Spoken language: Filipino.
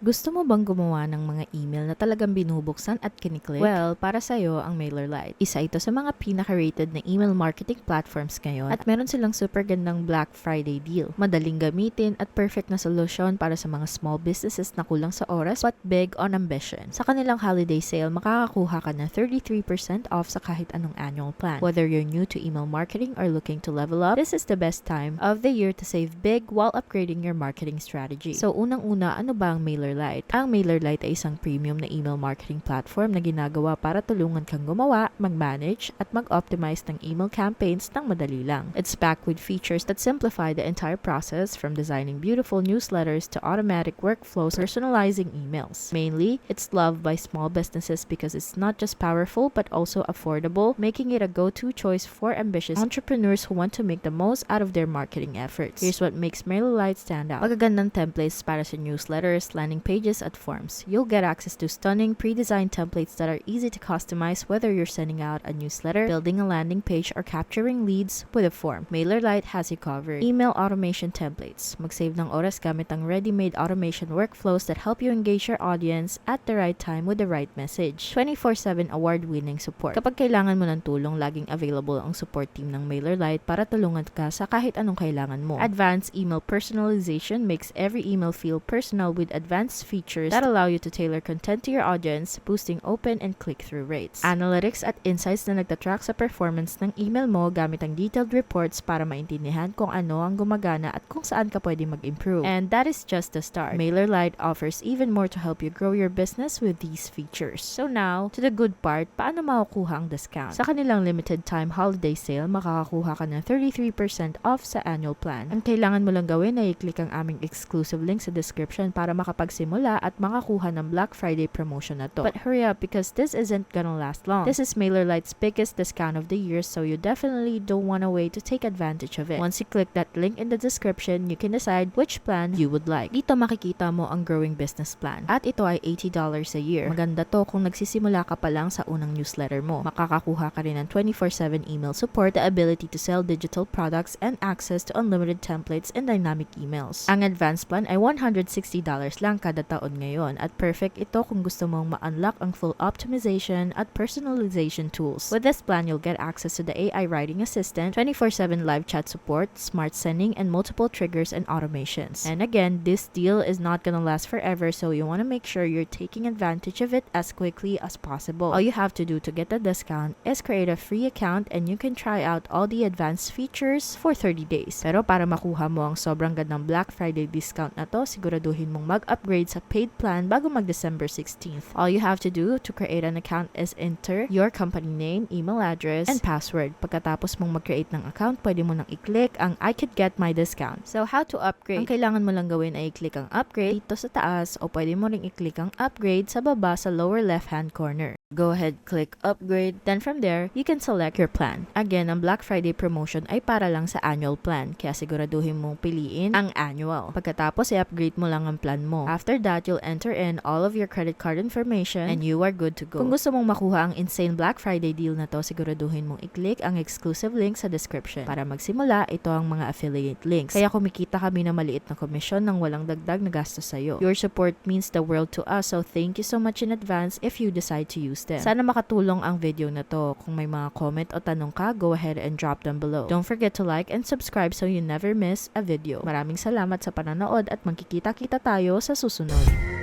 Gusto mo bang gumawa ng mga email na talagang binubuksan at kiniklik? Well, para sa'yo ang MailerLite. Isa ito sa mga pinaka-rated na email marketing platforms ngayon at meron silang super gandang Black Friday deal. Madaling gamitin at perfect na solusyon para sa mga small businesses na kulang sa oras but big on ambition. Sa kanilang holiday sale, makakakuha ka ng 33% off sa kahit anong annual plan. Whether you're new to email marketing or looking to level up, this is the best time of the year to save big while upgrading your marketing strategy. So unang-una, ano ba ang MailerLite? Ang MailerLite ay isang premium na email marketing platform na ginagawa para tulungan kang gumawa, mag-manage, at mag-optimize ng email campaigns ng madali lang. It's packed with features that simplify the entire process from designing beautiful newsletters to automatic workflows, personalizing emails. Mainly, it's loved by small businesses because it's not just powerful but also affordable, making it a go-to choice for ambitious entrepreneurs who want to make the most out of their marketing efforts. Here's what makes MailerLite stand out. Magagandang templates para sa newsletters, landing pages, at forms. You'll get access to stunning pre-designed templates that are easy to customize whether you're sending out a newsletter, building a landing page, or capturing leads with a form. MailerLite has you covered. Email automation templates. Mag-save ng oras gamit ang ready-made automation workflows that help you engage your audience at the right time with the right message. 24/7 award-winning support. Kapag kailangan mo ng tulong, laging available ang support team ng MailerLite para tulungan ka sa kahit anong kailangan mo. Advanced email personalization makes every email feel personal with advanced features that allow you to tailor content to your audience, boosting open and click-through rates. Analytics at insights na nagtatrack sa performance ng email mo gamit ang detailed reports para maintindihan kung ano ang gumagana at kung saan ka pwede mag-improve. And that is just the start. MailerLite offers even more to help you grow your business with these features. So now, to the good part, paano makukuha ang discount? Sa kanilang limited time holiday sale, makakakuha ka ng 33% off sa annual plan. Ang kailangan mo lang gawin ay i-click ang aming exclusive link sa description para makapagsimula at makakuha ng Black Friday promotion na to. But hurry up because this isn't gonna last long. This is MailerLite's biggest discount of the year, so you definitely don't wanna wait to take advantage of it. Once you click that link in the description, you can decide which plan you would like. Dito makikita mo ang growing business plan. At ito ay $80 a year. Maganda to kung nagsisimula ka pa lang sa unang newsletter mo. Makakakuha ka rin ng 24/7 email support, the ability to sell digital products, and access to unlimited templates and dynamic emails. Ang advanced plan ay $160 lang kada taon ngayon at perfect ito kung gusto mong ma-unlock ang full optimization at personalization tools. With this plan, you'll get access to the AI writing assistant, 24/7 live chat support, smart sending, and multiple triggers and automations. And again, this deal is not gonna last forever, so you want to make sure you're taking advantage of it as quickly as possible. All you have to do to get the discount is create a free account and you can try out all the advanced features for 30 days. Pero para makuha mo ang sobrang gandang Black Friday discount na to, siguraduhin mong mag-upgrade sa paid plan bago mag-December 16th. All you have to do to create an account is enter your company name, email address, and password. Pagkatapos mong mag-create ng account, pwede mo nang i-click ang I could get my discount. So how to upgrade? Ang kailangan mo lang gawin ay i-click ang upgrade dito sa taas o pwede mo ring i-click ang upgrade sa baba sa lower left-hand corner. Go ahead, click upgrade. Then from there, you can select your plan. Again, ang Black Friday promotion ay para lang sa annual plan, kaya siguraduhin mong piliin ang annual. Pagkatapos, i-upgrade mo lang ang plan mo. After that, you'll enter in all of your credit card information and you are good to go. Kung gusto mong makuha ang insane Black Friday deal na to, siguraduhin mong i-click ang exclusive link sa description. Para magsimula, ito ang mga affiliate links. Kaya kumikita kami na maliit na komisyon nang walang dagdag na gastos sa'yo. Your support means the world to us, so thank you so much in advance if you decide to use them. Sana makatulong ang video na to. Kung may mga comment o tanong ka, go ahead and drop them below. Don't forget to like and subscribe so you never miss a video. Maraming salamat sa panonood at magkikita-kita tayo sa susunod.